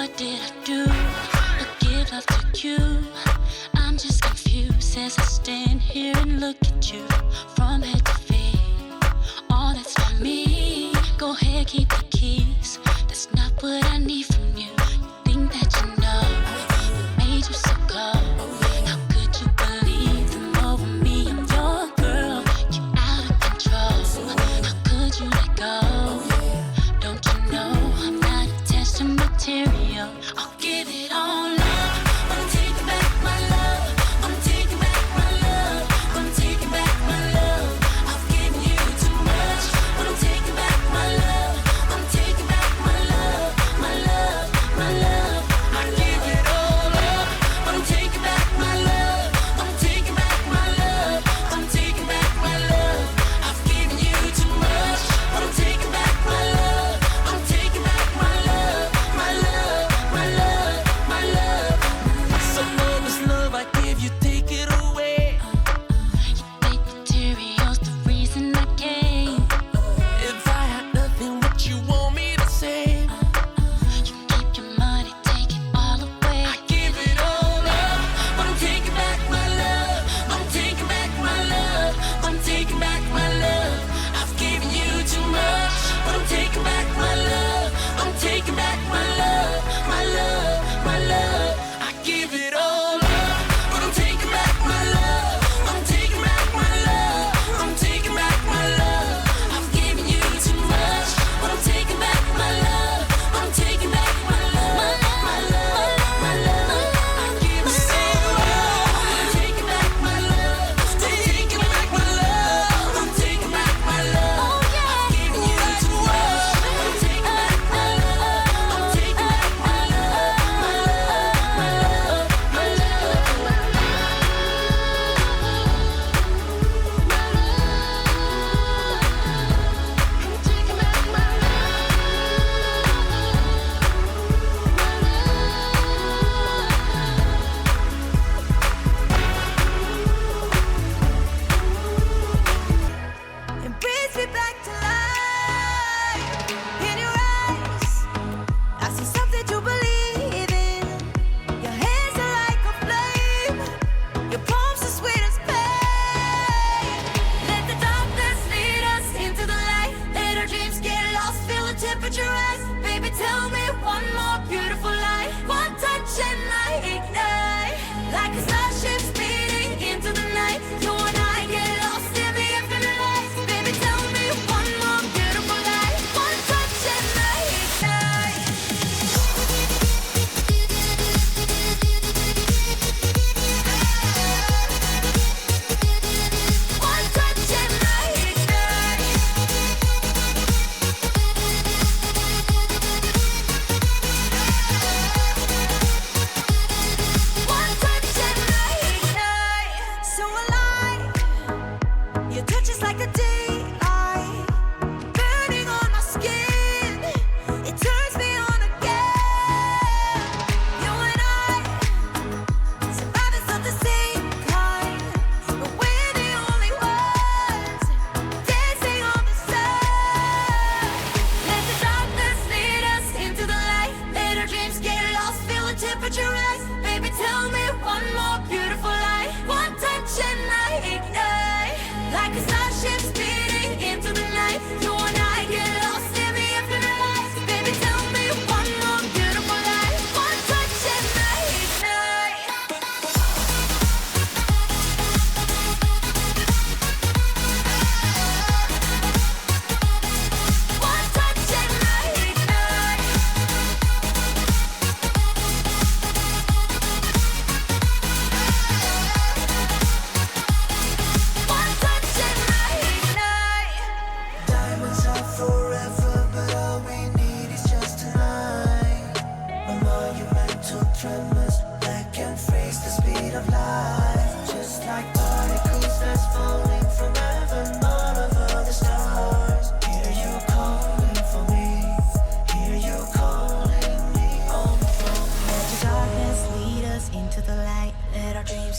What did I do but give love to you? I'm just confused as I stand here and look at you from head to feet. All that's for me. Go ahead, keep the keys. That's not what I need from you. You think that you know what made you so cold? How could you believe them over me? I'm your girl. You're out of control. How could you let go? Don't you know I'm not attached to material? I'll give it all up. Wanna take back my love. Wanna take back my love. Wanna take back my love. I've given you too much. Wanna take back my love. Wanna take back my love. My love, my love. I give it all up. Wanna take back my love. Wanna take back my love. Wanna take back my love. I've given you too much. Wanna take back my love. I'm taking back my love, my love, my love, my love. Some of this love I give you, take it away. You think material's the reason I came. If I had nothing, what you want me to say? You keep your money, take it all away. I give it all up. Wanna take back my love. I'm taking back my love. I'm taking back my love. I've given you too much. But I'm taking back my love. I'm taking back my love, my love, my love. I give it all up. But I'm taking back my love. I'm taking back my love. I'm taking back my love. I've given you too much. But I'm taking back my love. I'm taking back my love, my love, my love. I give it all up. I'm taking back my love. I'm taking back my love. I'm taking back my love. I've given you too much. I'm taking back my love. I'm taking back my love, my love, my love, my It brings me back to life. In your eyes, I see something to believe in. Your hands are like a flame. Your palms are sweet as pain. Let the darkness lead us into the light. Let our dreams get lost, feel the temperature rise. Baby, tell me one more beautiful lie. One touch and I ignite. Like a starship speeding into the night. You and I get lost in the infinite lights. Baby, tell me one more beautiful lie. One touch and I ignite. One touch and I ignite. One touch and I ignite. So alive. Your touch is like a daylight, burning on my skin. It turns me on again. You and I, survivors of the same kind, but we're the only ones dancing on the sun. Let the darkness lead us into the light. Let our dreams get lost, feel the temperature